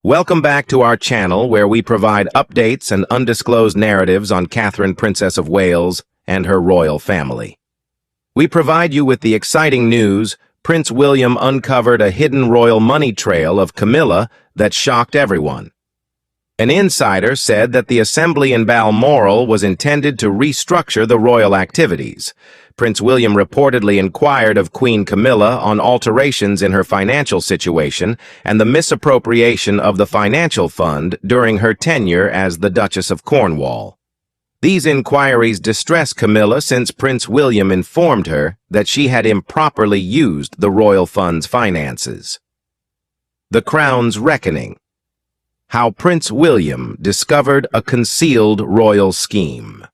Welcome back to our channel where we provide updates and undisclosed narratives on Catherine, Princess of Wales, and her royal family. We provide you with the exciting news: Prince William uncovered a hidden royal money trail of Camilla that shocked everyone. An insider said that the assembly in Balmoral was intended to restructure the royal activities. Prince William reportedly inquired of Queen Camilla on alterations in her financial situation and the misappropriation of the financial fund during her tenure as the Duchess of Cornwall. These inquiries distress Camilla since Prince William informed her that she had improperly used the royal fund's finances. The Crown's reckoning. How Prince William discovered a concealed royal scheme.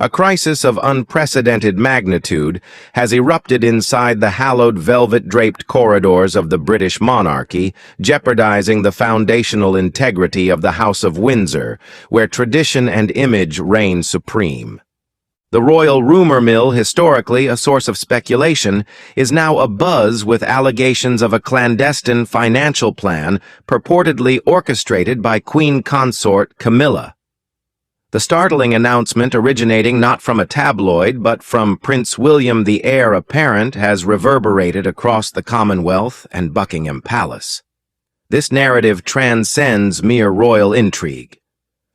A crisis of unprecedented magnitude has erupted inside the hallowed velvet-draped corridors of the British monarchy, jeopardizing the foundational integrity of the House of Windsor, where tradition and image reign supreme. The royal rumor mill, historically a source of speculation, is now abuzz with allegations of a clandestine financial plan purportedly orchestrated by Queen Consort Camilla. The startling announcement, originating not from a tabloid but from Prince William the heir apparent, has reverberated across the Commonwealth and Buckingham Palace. This narrative transcends mere royal intrigue.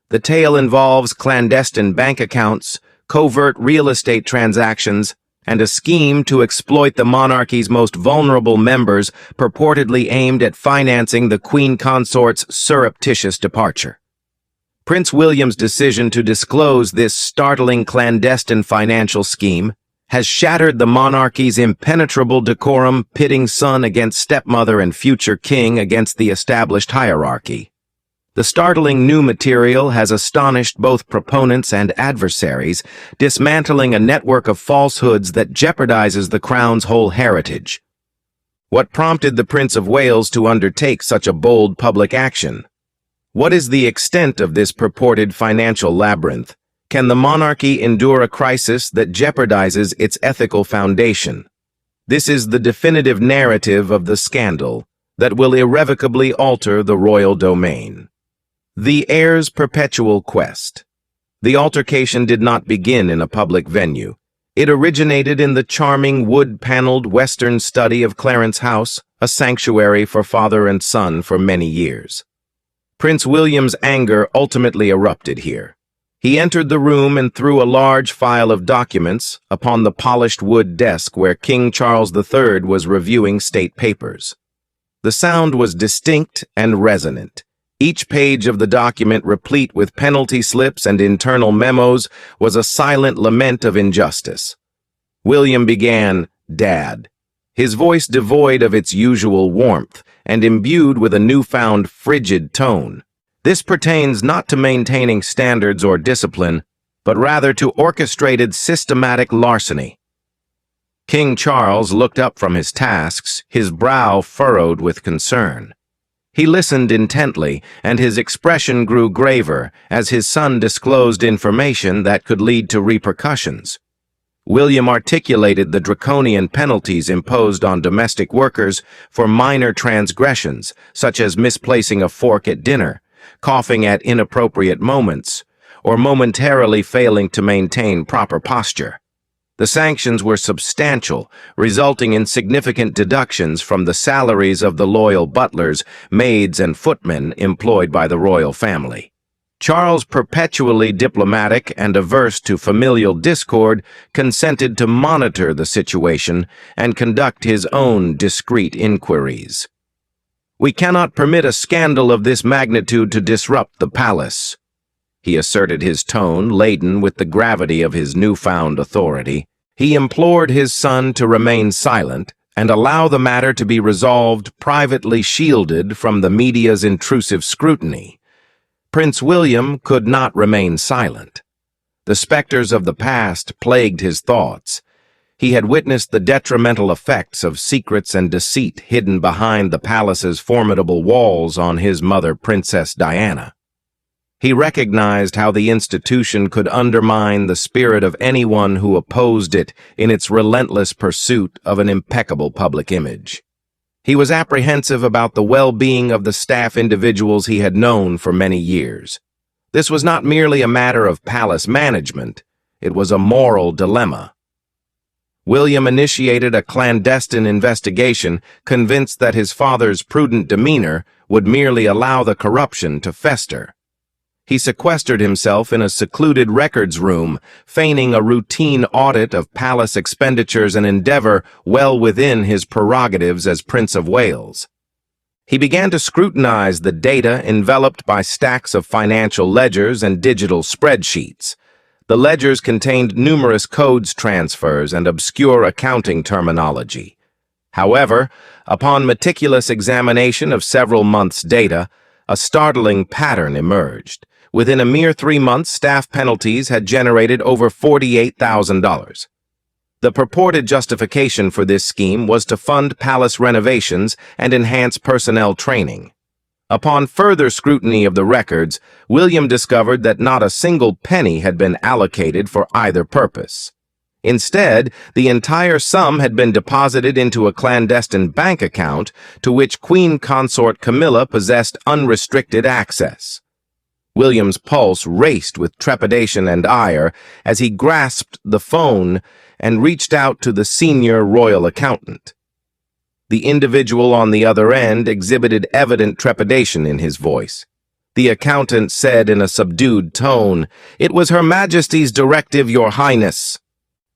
The tale involves clandestine bank accounts, covert real estate transactions, and a scheme to exploit the monarchy's most vulnerable members, purportedly aimed at financing the Queen Consort's surreptitious departure. Prince William's decision to disclose this startling clandestine financial scheme has shattered the monarchy's impenetrable decorum, pitting son against stepmother and future king against the established hierarchy. The startling new material has astonished both proponents and adversaries, dismantling a network of falsehoods that jeopardizes the Crown's whole heritage. What prompted the Prince of Wales to undertake such a bold public action? What is the extent of this purported financial labyrinth? Can the monarchy endure a crisis that jeopardizes its ethical foundation? This is the definitive narrative of the scandal that will irrevocably alter the royal domain. The heir's perpetual quest. The altercation did not begin in a public venue. It originated in the charming wood-paneled western study of Clarence House, a sanctuary for father and son for many years. Prince William's anger ultimately erupted here. He entered the room and threw a large file of documents upon the polished wood desk where King Charles III was reviewing state papers. The sound was distinct and resonant. Each page of the document, replete with penalty slips and internal memos, was a silent lament of injustice. William began, "Dad," his voice devoid of its usual warmth and imbued with a newfound frigid tone. This pertains not to maintaining standards or discipline, but rather to orchestrated systematic larceny. King Charles looked up from his tasks, his brow furrowed with concern. He listened intently, and his expression grew graver as his son disclosed information that could lead to repercussions. William articulated the draconian penalties imposed on domestic workers for minor transgressions, such as misplacing a fork at dinner, coughing at inappropriate moments, or momentarily failing to maintain proper posture. The sanctions were substantial, resulting in significant deductions from the salaries of the loyal butlers, maids, and footmen employed by the royal family. Charles, perpetually diplomatic and averse to familial discord, consented to monitor the situation and conduct his own discreet inquiries. "We cannot permit a scandal of this magnitude to disrupt the palace," he asserted, his tone laden with the gravity of his newfound authority. He implored his son to remain silent and allow the matter to be resolved privately, shielded from the media's intrusive scrutiny. Prince William could not remain silent. The specters of the past plagued his thoughts. He had witnessed the detrimental effects of secrets and deceit hidden behind the palace's formidable walls on his mother, Princess Diana. He recognized how the institution could undermine the spirit of anyone who opposed it in its relentless pursuit of an impeccable public image. He was apprehensive about the well-being of the staff individuals he had known for many years. This was not merely a matter of palace management, it was a moral dilemma. William initiated a clandestine investigation, convinced that his father's prudent demeanor would merely allow the corruption to fester. He sequestered himself in a secluded records room, feigning a routine audit of palace expenditures, an endeavor well within his prerogatives as Prince of Wales. He began to scrutinize the data enveloped by stacks of financial ledgers and digital spreadsheets. The ledgers contained numerous codes transfers and obscure accounting terminology. However, upon meticulous examination of several months' data, a startling pattern emerged. Within a mere 3 months, staff penalties had generated over $48,000. The purported justification for this scheme was to fund palace renovations and enhance personnel training. Upon further scrutiny of the records, William discovered that not a single penny had been allocated for either purpose. Instead, the entire sum had been deposited into a clandestine bank account to which Queen Consort Camilla possessed unrestricted access. William's pulse raced with trepidation and ire as he grasped the phone and reached out to the senior royal accountant. The individual on the other end exhibited evident trepidation in his voice. The accountant said in a subdued tone, "It was Her Majesty's directive, Your Highness."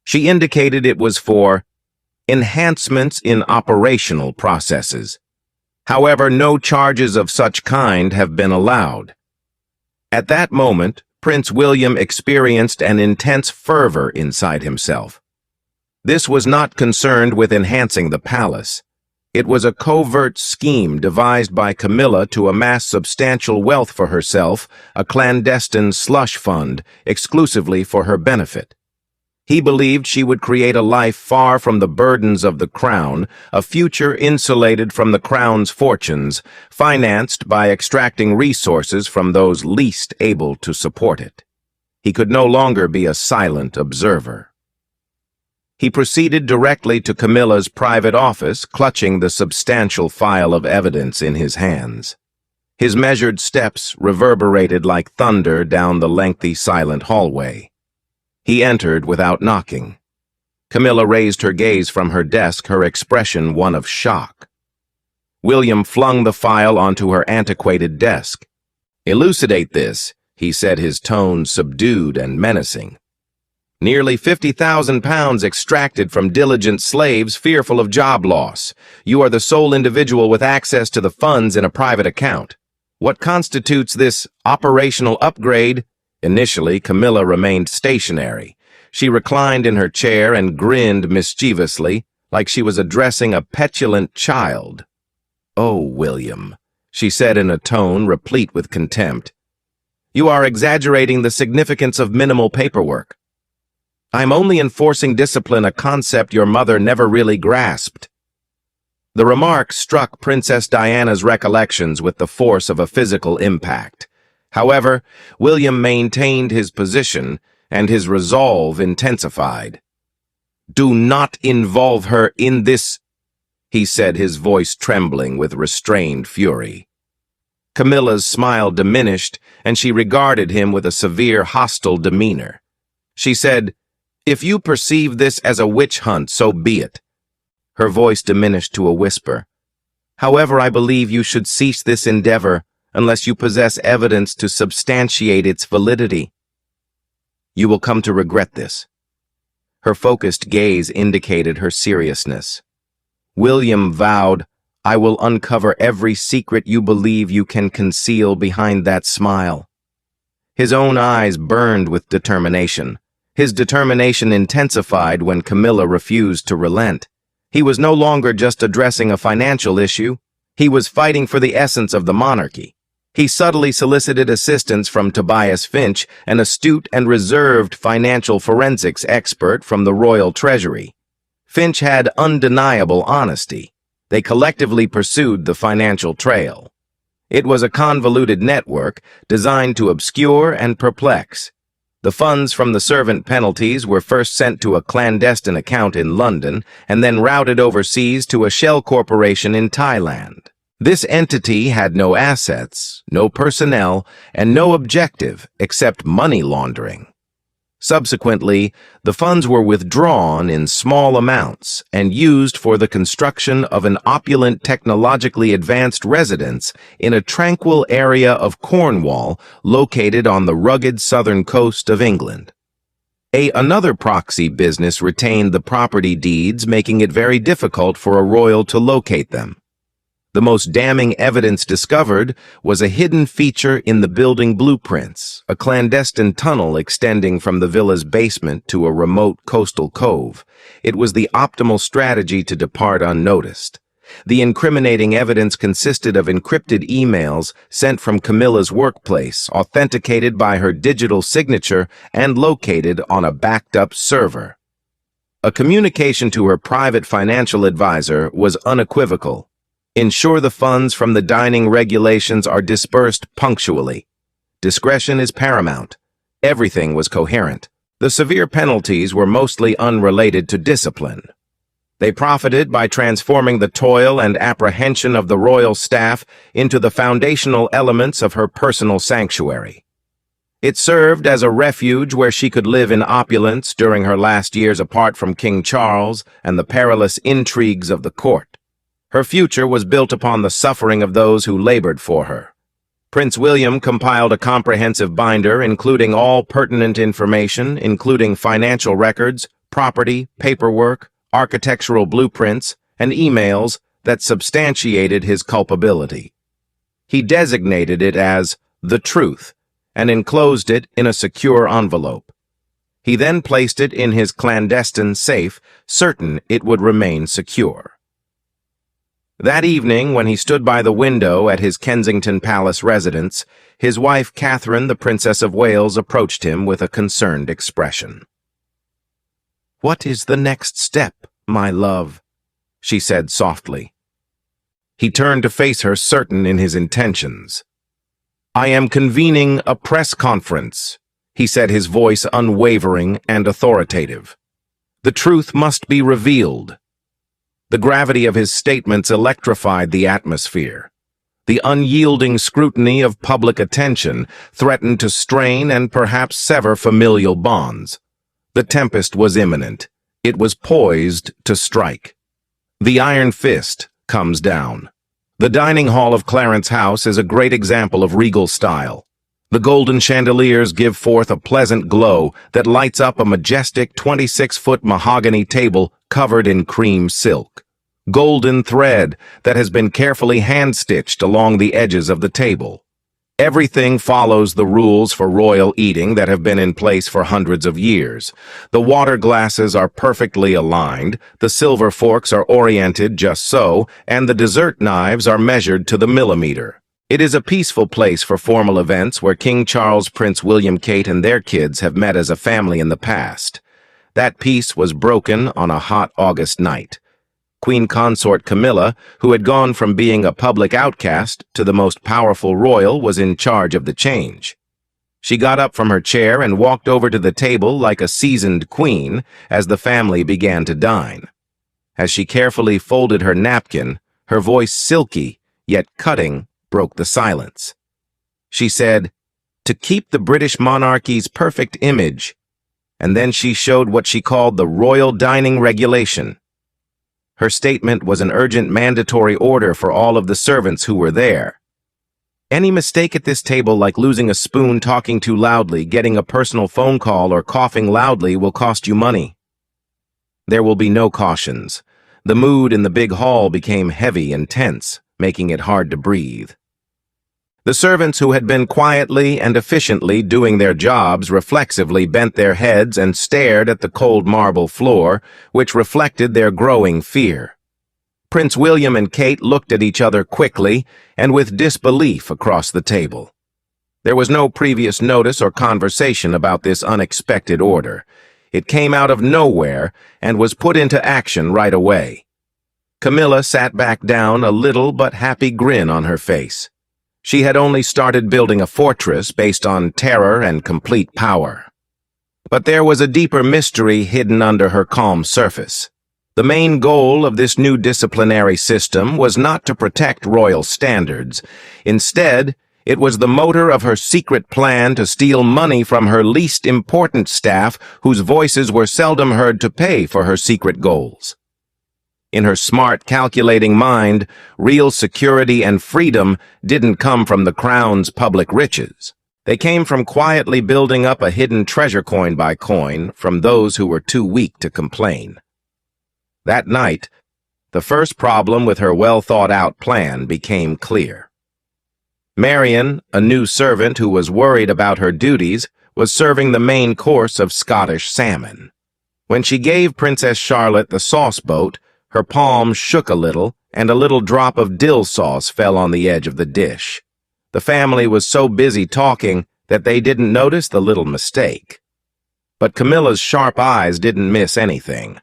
She indicated it was for enhancements in operational processes. However, no charges of such kind have been allowed. At that moment, Prince William experienced an intense fervor inside himself. This was not concerned with enhancing the palace. It was a covert scheme devised by Camilla to amass substantial wealth for herself, a clandestine slush fund exclusively for her benefit. He believed she would create a life far from the burdens of the crown, a future insulated from the crown's fortunes, financed by extracting resources from those least able to support it. He could no longer be a silent observer. He proceeded directly to Camilla's private office, clutching the substantial file of evidence in his hands. His measured steps reverberated like thunder down the lengthy, silent hallway. He entered without knocking. Camilla raised her gaze from her desk, her expression one of shock. William flung the file onto her antiquated desk. "Elucidate this," he said, his tone subdued and menacing. "Nearly £50,000 extracted from diligent slaves fearful of job loss. You are the sole individual with access to the funds in a private account. What constitutes this operational upgrade?" Initially, Camilla remained stationary. She reclined in her chair and grinned mischievously, like she was addressing a petulant child. "Oh, William," she said in a tone replete with contempt, "you are exaggerating the significance of minimal paperwork. I'm only enforcing discipline, a concept your mother never really grasped." The remark struck Princess Diana's recollections with the force of a physical impact. However, William maintained his position, and his resolve intensified. "Do not involve her in this," he said, his voice trembling with restrained fury. Camilla's smile diminished, and she regarded him with a severe, hostile demeanor. She said, "If you perceive this as a witch hunt, so be it." Her voice diminished to a whisper. "However, I believe you should cease this endeavor unless you possess evidence to substantiate its validity. You will come to regret this." Her focused gaze indicated her seriousness. William vowed, "I will uncover every secret you believe you can conceal behind that smile." His own eyes burned with determination. His determination intensified when Camilla refused to relent. He was no longer just addressing a financial issue. He was fighting for the essence of the monarchy. He subtly solicited assistance from Tobias Finch, an astute and reserved financial forensics expert from the Royal Treasury. Finch had undeniable honesty. They collectively pursued the financial trail. It was a convoluted network designed to obscure and perplex. The funds from the servant penalties were first sent to a clandestine account in London and then routed overseas to a shell corporation in Thailand. This entity had no assets, no personnel, and no objective except money laundering. Subsequently, the funds were withdrawn in small amounts and used for the construction of an opulent, technologically advanced residence in a tranquil area of Cornwall located on the rugged southern coast of England. Another proxy business retained the property deeds, making it very difficult for a royal to locate them. The most damning evidence discovered was a hidden feature in the building blueprints, a clandestine tunnel extending from the villa's basement to a remote coastal cove. It was the optimal strategy to depart unnoticed. The incriminating evidence consisted of encrypted emails sent from Camilla's workplace, authenticated by her digital signature and located on a backed-up server. A communication to her private financial advisor was unequivocal. Ensure the funds from the dining regulations are dispersed punctually. Discretion is paramount. Everything was coherent. The severe penalties were mostly unrelated to discipline. They profited by transforming the toil and apprehension of the royal staff into the foundational elements of her personal sanctuary. It served as a refuge where she could live in opulence during her last years apart from King Charles and the perilous intrigues of the court. Her future was built upon the suffering of those who labored for her. Prince William compiled a comprehensive binder including all pertinent information, including financial records, property, paperwork, architectural blueprints, and emails that substantiated his culpability. He designated it as the truth and enclosed it in a secure envelope. He then placed it in his clandestine safe, certain it would remain secure. That evening, when he stood by the window at his Kensington Palace residence, his wife Catherine, the Princess of Wales, approached him with a concerned expression. "What is the next step, my love?" she said softly. He turned to face her, certain in his intentions. "I am convening a press conference," he said, his voice unwavering and authoritative. "The truth must be revealed." The gravity of his statements electrified the atmosphere. The unyielding scrutiny of public attention threatened to strain and perhaps sever familial bonds. The tempest was imminent. It was poised to strike. The iron fist comes down. The dining hall of Clarence House is a great example of regal style. The golden chandeliers give forth a pleasant glow that lights up a majestic 26-foot mahogany table covered in cream silk. Golden thread that has been carefully hand-stitched along the edges of the table. Everything follows the rules for royal eating that have been in place for hundreds of years. The water glasses are perfectly aligned, the silver forks are oriented just so, and the dessert knives are measured to the millimeter. It is a peaceful place for formal events where King Charles, Prince William, Kate, and their kids have met as a family in the past. That peace was broken on a hot August night. Queen Consort Camilla, who had gone from being a public outcast to the most powerful royal, was in charge of the change. She got up from her chair and walked over to the table like a seasoned queen as the family began to dine. As she carefully folded her napkin, her voice silky, yet cutting, broke the silence. She said, "To keep the British monarchy's perfect image," and then she showed what she called the Royal Dining Regulation. Her statement was an urgent mandatory order for all of the servants who were there. Any mistake at this table, like losing a spoon, talking too loudly, getting a personal phone call, or coughing loudly, will cost you money. There will be no cautions. The mood in the big hall became heavy and tense, making it hard to breathe. The servants who had been quietly and efficiently doing their jobs reflexively bent their heads and stared at the cold marble floor, which reflected their growing fear. Prince William and Kate looked at each other quickly and with disbelief across the table. There was no previous notice or conversation about this unexpected order. It came out of nowhere and was put into action right away. Camilla sat back down, a little but happy grin on her face. She had only started building a fortress based on terror and complete power. But there was a deeper mystery hidden under her calm surface. The main goal of this new disciplinary system was not to protect royal standards. Instead, it was the motor of her secret plan to steal money from her least important staff, whose voices were seldom heard, to pay for her secret goals. In her smart, calculating mind, real security and freedom didn't come from the crown's public riches. They came from quietly building up a hidden treasure coin by coin from those who were too weak to complain. That night, the first problem with her well-thought-out plan became clear. Marian, a new servant who was worried about her duties, was serving the main course of Scottish salmon. When she gave Princess Charlotte the sauce boat, her palm shook a little, and a little drop of dill sauce fell on the edge of the dish. The family was so busy talking that they didn't notice the little mistake. But Camilla's sharp eyes didn't miss anything.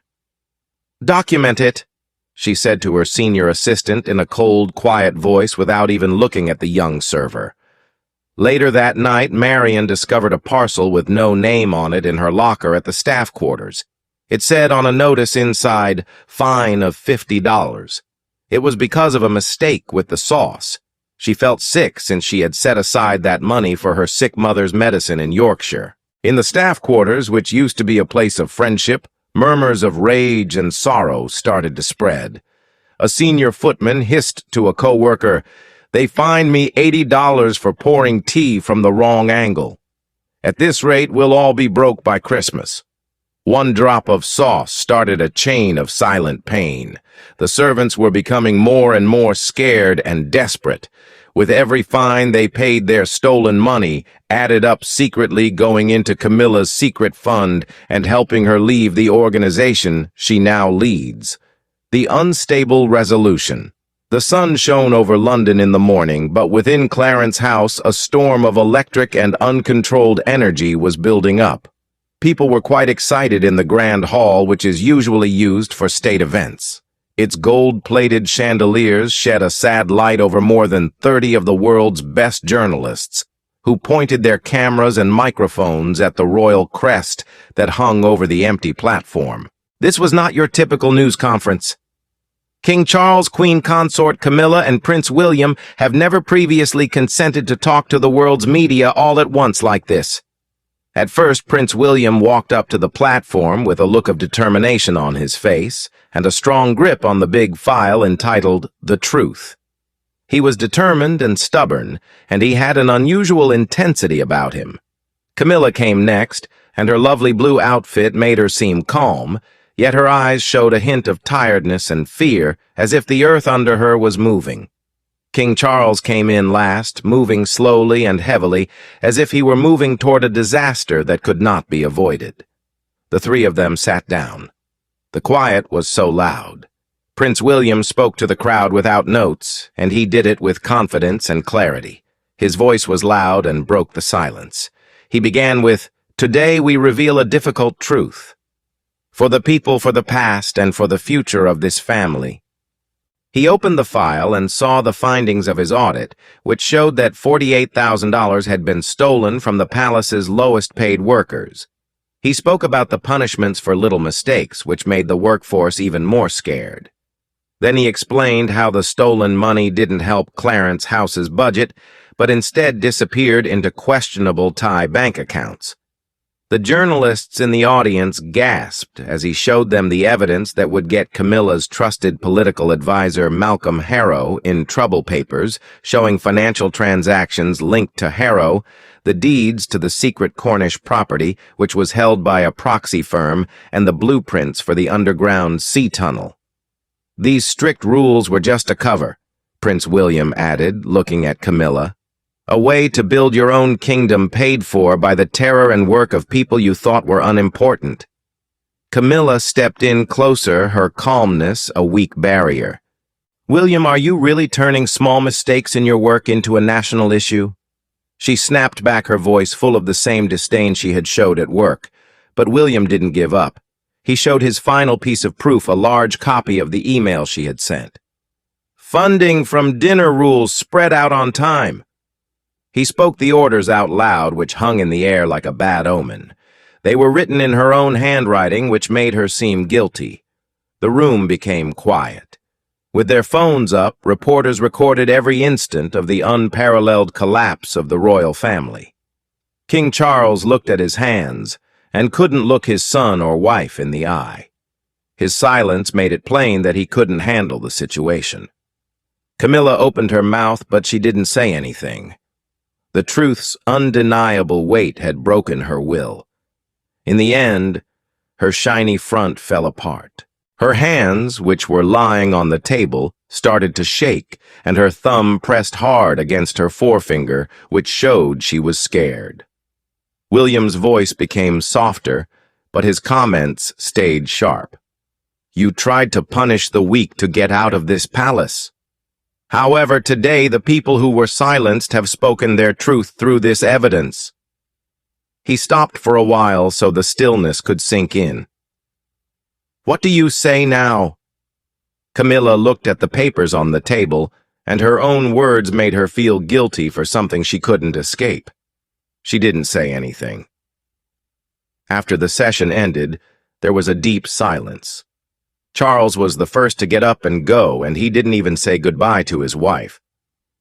"Document it," she said to her senior assistant in a cold, quiet voice without even looking at the young server. Later that night, Marian discovered a parcel with no name on it in her locker at the staff quarters. It said on a notice inside, "Fine of $50." It was because of a mistake with the sauce. She felt sick since she had set aside that money for her sick mother's medicine in Yorkshire. In the staff quarters, which used to be a place of friendship, murmurs of rage and sorrow started to spread. A senior footman hissed to a co-worker, "They fined me $80 for pouring tea from the wrong angle. At this rate, we'll all be broke by Christmas." One drop of sauce started a chain of silent pain. The servants were becoming more and more scared and desperate. With every fine they paid, their stolen money added up, secretly going into Camilla's secret fund and helping her leave the organization she now leads. The unstable resolution. The sun shone over London in the morning, but within Clarence House a storm of electric and uncontrolled energy was building up. People were quite excited in the grand hall, which is usually used for state events. Its gold-plated chandeliers shed a sad light over more than 30 of the world's best journalists, who pointed their cameras and microphones at the royal crest that hung over the empty platform. This was not your typical news conference. King Charles, Queen Consort Camilla, and Prince William have never previously consented to talk to the world's media all at once like this. At first, Prince William walked up to the platform with a look of determination on his face and a strong grip on the big file entitled The Truth. He was determined and stubborn, and he had an unusual intensity about him. Camilla came next, and her lovely blue outfit made her seem calm, yet her eyes showed a hint of tiredness and fear, as if the earth under her was moving. King Charles came in last, moving slowly and heavily, as if he were moving toward a disaster that could not be avoided. The three of them sat down. The quiet was so loud. Prince William spoke to the crowd without notes, and he did it with confidence and clarity. His voice was loud and broke the silence. He began with, "Today we reveal a difficult truth. For the people, for the past, and for the future of this family." He opened the file and saw the findings of his audit, which showed that $48,000 had been stolen from the palace's lowest-paid workers. He spoke about the punishments for little mistakes, which made the workforce even more scared. Then he explained how the stolen money didn't help Clarence House's budget, but instead disappeared into questionable Thai bank accounts. The journalists in the audience gasped as he showed them the evidence that would get Camilla's trusted political advisor Malcolm Harrow in trouble papers, showing financial transactions linked to Harrow, the deeds to the secret Cornish property, which was held by a proxy firm, and the blueprints for the underground sea tunnel. "These strict rules were just a cover," Prince William added, looking at Camilla. "A way to build your own kingdom paid for by the terror and work of people you thought were unimportant." Camilla stepped in closer, her calmness a weak barrier. "William, are you really turning small mistakes in your work into a national issue?" She snapped back, her voice full of the same disdain she had showed at work. But William didn't give up. He showed his final piece of proof, a large copy of the email she had sent. "Funding from dinner rules spread out on time." He spoke the orders out loud, which hung in the air like a bad omen. They were written in her own handwriting, which made her seem guilty. The room became quiet. With their phones up, reporters recorded every instant of the unparalleled collapse of the royal family. King Charles looked at his hands and couldn't look his son or wife in the eye. His silence made it plain that he couldn't handle the situation. Camilla opened her mouth, but she didn't say anything. The truth's undeniable weight had broken her will. In the end, her shiny front fell apart. Her hands, which were lying on the table, started to shake, and her thumb pressed hard against her forefinger, which showed she was scared. William's voice became softer, but his comments stayed sharp. "You tried to punish the weak to get out of this palace. However, today the people who were silenced have spoken their truth through this evidence." He stopped for a while so the stillness could sink in. "What do you say now?" Camilla looked at the papers on the table, and her own words made her feel guilty for something she couldn't escape. She didn't say anything. After the session ended, there was a deep silence. Charles was the first to get up and go, and he didn't even say goodbye to his wife.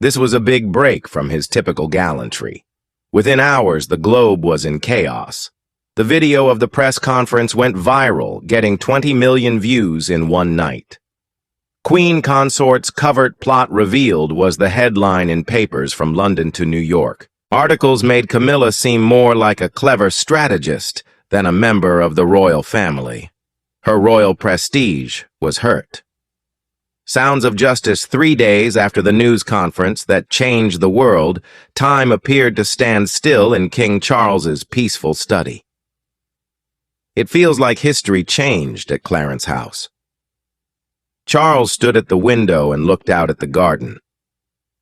This was a big break from his typical gallantry. Within hours, the globe was in chaos. The video of the press conference went viral, getting 20 million views in one night. "Queen Consort's covert plot revealed" was the headline in papers from London to New York. Articles made Camilla seem more like a clever strategist than a member of the royal family. Her royal prestige was hurt. Sounds of justice 3 days after the news conference that changed the world, time appeared to stand still in King Charles's peaceful study. It feels like history changed at Clarence House. Charles stood at the window and looked out at the garden.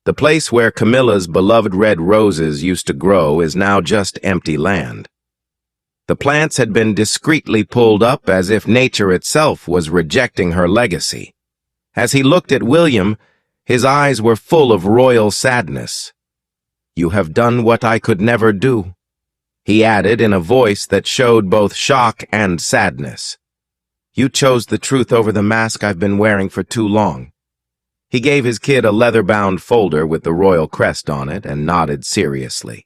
The place where Camilla's beloved red roses used to grow is now just empty land. The plants had been discreetly pulled up as if nature itself was rejecting her legacy. As he looked at William, his eyes were full of royal sadness. "You have done what I could never do," he added in a voice that showed both shock and sadness. "You chose the truth over the mask I've been wearing for too long." He gave his kid a leather-bound folder with the royal crest on it and nodded seriously.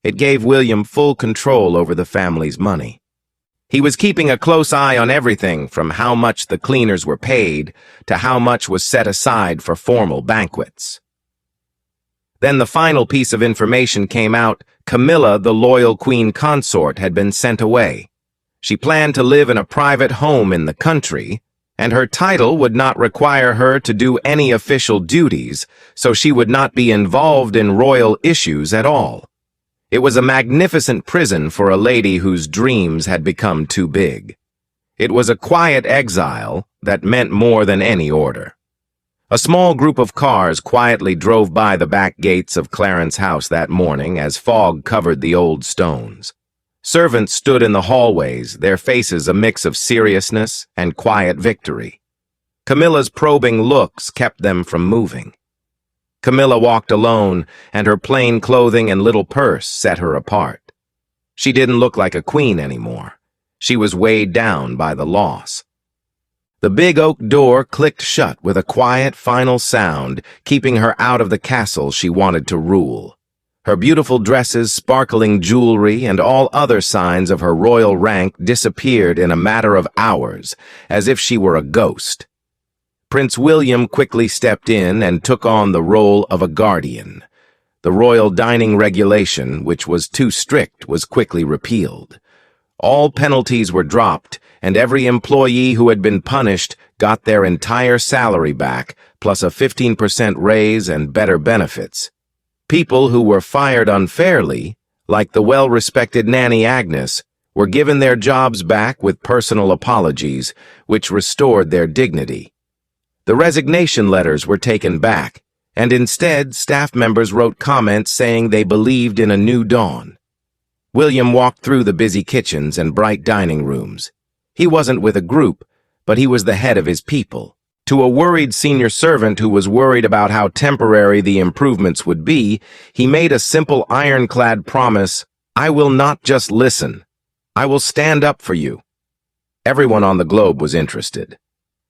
It gave William full control over the family's money. He was keeping a close eye on everything from how much the cleaners were paid to how much was set aside for formal banquets. Then the final piece of information came out. Camilla, the loyal queen consort, had been sent away. She planned to live in a private home in the country, and her title would not require her to do any official duties, so she would not be involved in royal issues at all. It was a magnificent prison for a lady whose dreams had become too big. It was a quiet exile that meant more than any order. A small group of cars quietly drove by the back gates of Clarence House that morning as fog covered the old stones. Servants stood in the hallways, their faces a mix of seriousness and quiet victory. Camilla's probing looks kept them from moving. Camilla walked alone, and her plain clothing and little purse set her apart. She didn't look like a queen anymore. She was weighed down by the loss. The big oak door clicked shut with a quiet, final sound, keeping her out of the castle she wanted to rule. Her beautiful dresses, sparkling jewelry, and all other signs of her royal rank disappeared in a matter of hours, as if she were a ghost. Prince William quickly stepped in and took on the role of a guardian. The royal dining regulation, which was too strict, was quickly repealed. All penalties were dropped, and every employee who had been punished got their entire salary back, plus a 15% raise and better benefits. People who were fired unfairly, like the well-respected nanny Agnes, were given their jobs back with personal apologies, which restored their dignity. The resignation letters were taken back, and instead staff members wrote comments saying they believed in a new dawn. William walked through the busy kitchens and bright dining rooms. He wasn't with a group, but he was the head of his people. To a worried senior servant who was worried about how temporary the improvements would be, he made a simple ironclad promise: "I will not just listen. I will stand up for you." Everyone on the globe was interested.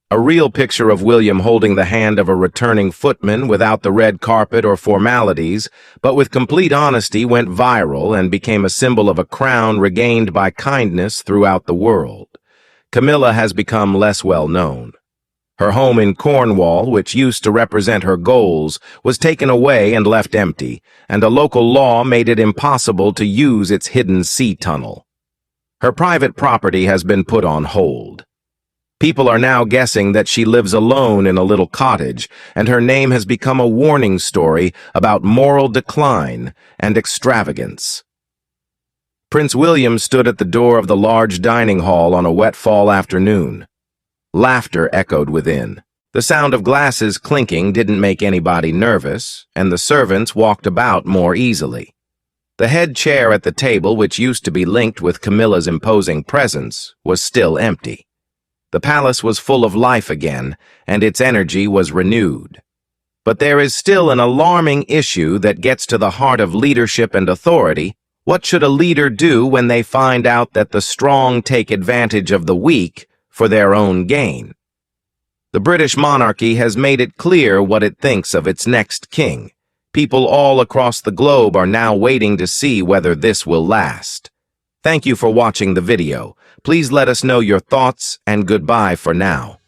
A real picture of William holding the hand of a returning footman without the red carpet or formalities, but with complete honesty, went viral and became a symbol of a crown regained by kindness throughout the world. Camilla has become less well known. Her home in Cornwall, which used to represent her goals, was taken away and left empty, and a local law made it impossible to use its hidden sea tunnel. Her private property has been put on hold. People are now guessing that she lives alone in a little cottage, and her name has become a warning story about moral decline and extravagance. Prince William stood at the door of the large dining hall on a wet fall afternoon. Laughter echoed within. The sound of glasses clinking didn't make anybody nervous, and the servants walked about more easily. The head chair at the table, which used to be linked with Camilla's imposing presence, was still empty. The palace was full of life again, and its energy was renewed. But there is still an alarming issue that gets to the heart of leadership and authority. What should a leader do when they find out that the strong take advantage of the weak for their own gain? The British monarchy has made it clear what it thinks of its next king. People all across the globe are now waiting to see whether this will last. Thank you for watching the video. Please let us know your thoughts, and goodbye for now.